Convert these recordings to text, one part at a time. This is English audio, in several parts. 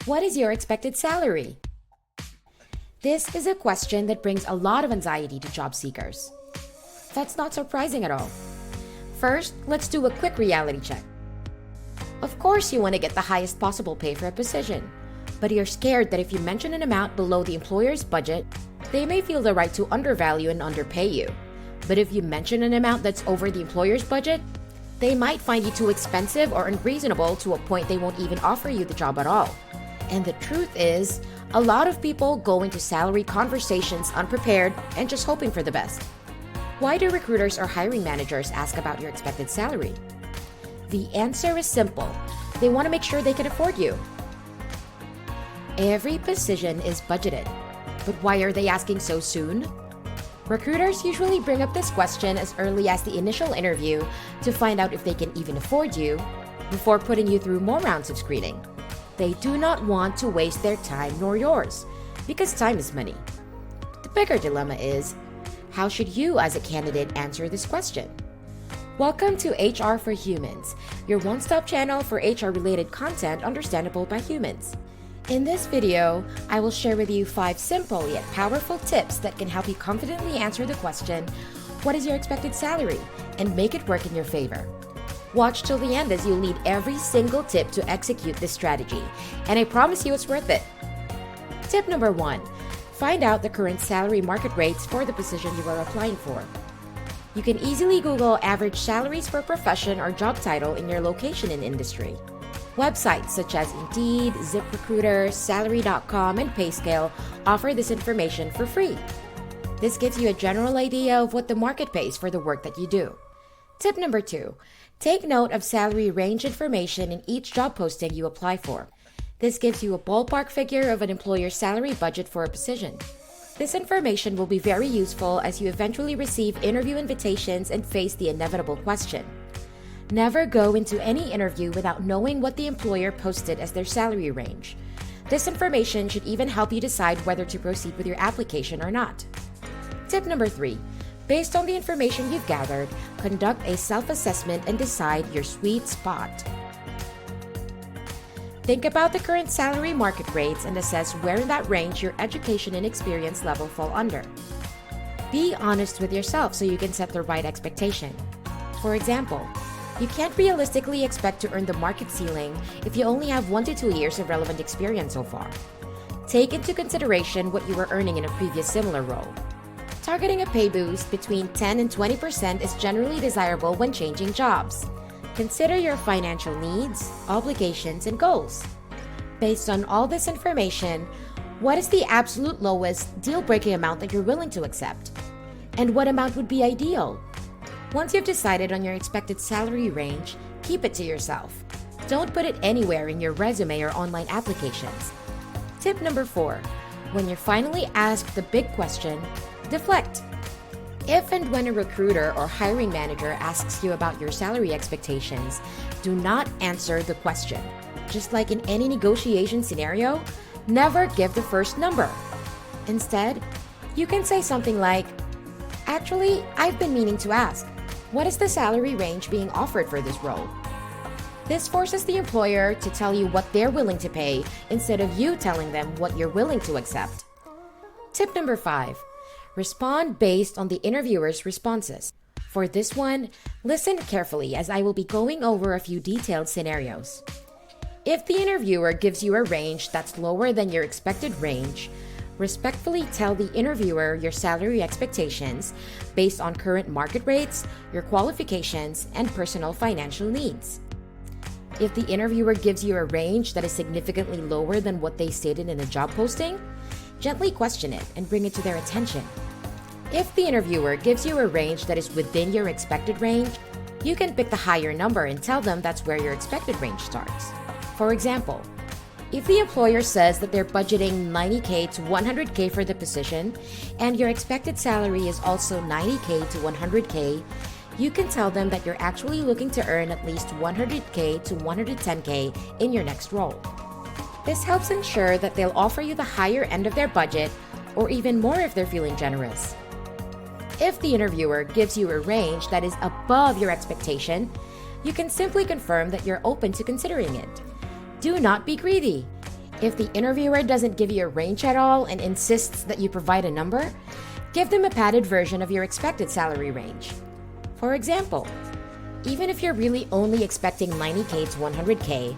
What is your expected salary? This is a question that brings a lot of anxiety to job seekers. That's not surprising at all. First, let's do a quick reality check. Of course, you want to get the highest possible pay for a position, but you're scared that if you mention an amount below the employer's budget, they may feel the right to undervalue and underpay you. But if you mention an amount that's over the employer's budget, they might find you too expensive or unreasonable to a point they won't even offer you the job at all. And the truth is, a lot of people go into salary conversations unprepared and just hoping for the best. Why do recruiters or hiring managers ask about your expected salary? The answer is simple. They want to make sure they can afford you. Every position is budgeted. But why are they asking so soon? Recruiters usually bring up this question as early as the initial interview to find out if they can even afford you before putting you through more rounds of screening. They do not want to waste their time nor yours, because time is money. The bigger dilemma is, how should you as a candidate answer this question? Welcome to HR for Humans, your one-stop channel for HR-related content understandable by humans. In this video, I will share with you 5 simple yet powerful tips that can help you confidently answer the question, what is your expected salary? And make it work in your favor. Watch till the end as you'll need every single tip to execute this strategy, and I promise you it's worth it. Tip number 1, find out the current salary market rates for the position you are applying for. You can easily Google average salaries for profession or job title in your location and industry. Websites such as Indeed, ZipRecruiter, Salary.com, and PayScale offer this information for free. This gives you a general idea of what the market pays for the work that you do. Tip number 2, take note of salary range information in each job posting you apply for. This gives you a ballpark figure of an employer's salary budget for a position. This information will be very useful as you eventually receive interview invitations and face the inevitable question. Never go into any interview without knowing what the employer posted as their salary range. This information should even help you decide whether to proceed with your application or not. Tip number 3, based on the information you've gathered, conduct a self-assessment and decide your sweet spot. Think about the current salary market rates and assess where in that range your education and experience level fall under. Be honest with yourself so you can set the right expectation. For example, you can't realistically expect to earn the market ceiling if you only have 1 to 2 years of relevant experience so far. Take into consideration what you were earning in a previous similar role. Targeting a pay boost between 10 and 20% is generally desirable when changing jobs. Consider your financial needs, obligations, and goals. Based on all this information, what is the absolute lowest deal-breaking amount that you're willing to accept? And what amount would be ideal? Once you've decided on your expected salary range, keep it to yourself. Don't put it anywhere in your resume or online applications. Tip number 4, when you're finally asked the big question, deflect. If and when a recruiter or hiring manager asks you about your salary expectations, do not answer the question. Just like in any negotiation scenario, never give the first number. Instead, you can say something like, actually, I've been meaning to ask, what is the salary range being offered for this role? This forces the employer to tell you what they're willing to pay instead of you telling them what you're willing to accept. Tip number 5, respond based on the interviewer's responses. For this one, listen carefully as I will be going over a few detailed scenarios. If the interviewer gives you a range that's lower than your expected range, respectfully tell the interviewer your salary expectations based on current market rates, your qualifications, and personal financial needs. If the interviewer gives you a range that is significantly lower than what they stated in the job posting, gently question it and bring it to their attention. If the interviewer gives you a range that is within your expected range, you can pick the higher number and tell them that's where your expected range starts. For example, if the employer says that they're budgeting $90K to $100K for the position, and your expected salary is also $90K to $100K, you can tell them that you're actually looking to earn at least $100K to $110K in your next role. This helps ensure that they'll offer you the higher end of their budget, or even more if they're feeling generous. If the interviewer gives you a range that is above your expectation, you can simply confirm that you're open to considering it. Do not be greedy. If the interviewer doesn't give you a range at all and insists that you provide a number, give them a padded version of your expected salary range. For example, even if you're really only expecting 90K to 100K,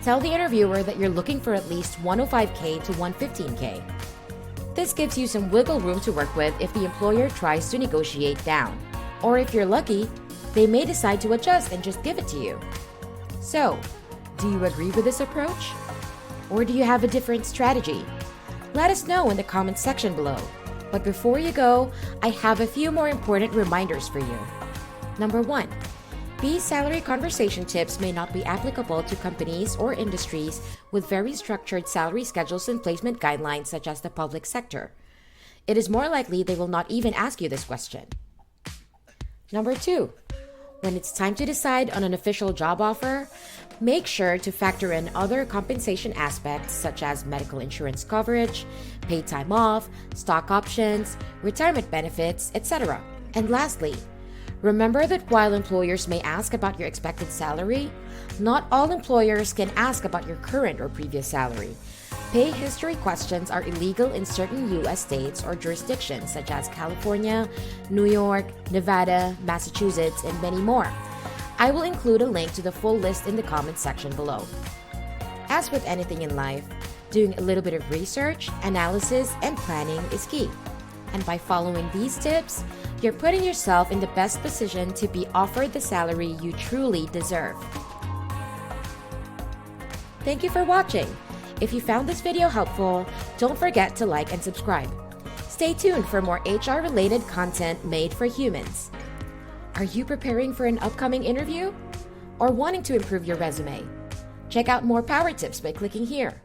tell the interviewer that you're looking for at least 105K to 115K. This gives you some wiggle room to work with if the employer tries to negotiate down. Or if you're lucky, they may decide to adjust and just give it to you. So, do you agree with this approach? Or do you have a different strategy? Let us know in the comments section below. But before you go, I have a few more important reminders for you. Number 1. These salary conversation tips may not be applicable to companies or industries with very structured salary schedules and placement guidelines such as the public sector. It is more likely they will not even ask you this question. Number 2. When it's time to decide on an official job offer, make sure to factor in other compensation aspects such as medical insurance coverage, paid time off, stock options, retirement benefits, etc. And lastly, remember that while employers may ask about your expected salary, not all employers can ask about your current or previous salary. Pay history questions are illegal in certain U.S. states or jurisdictions such as California, New York, Nevada, Massachusetts, and many more. I will include a link to the full list in the comments section below. As with anything in life, doing a little bit of research, analysis, and planning is key. And by following these tips, you're putting yourself in the best position to be offered the salary you truly deserve. Thank you for watching. If you found this video helpful, don't forget to like and subscribe. Stay tuned for more HR-related content made for humans. Are you preparing for an upcoming interview? Or wanting to improve your resume? Check out more power tips by clicking here.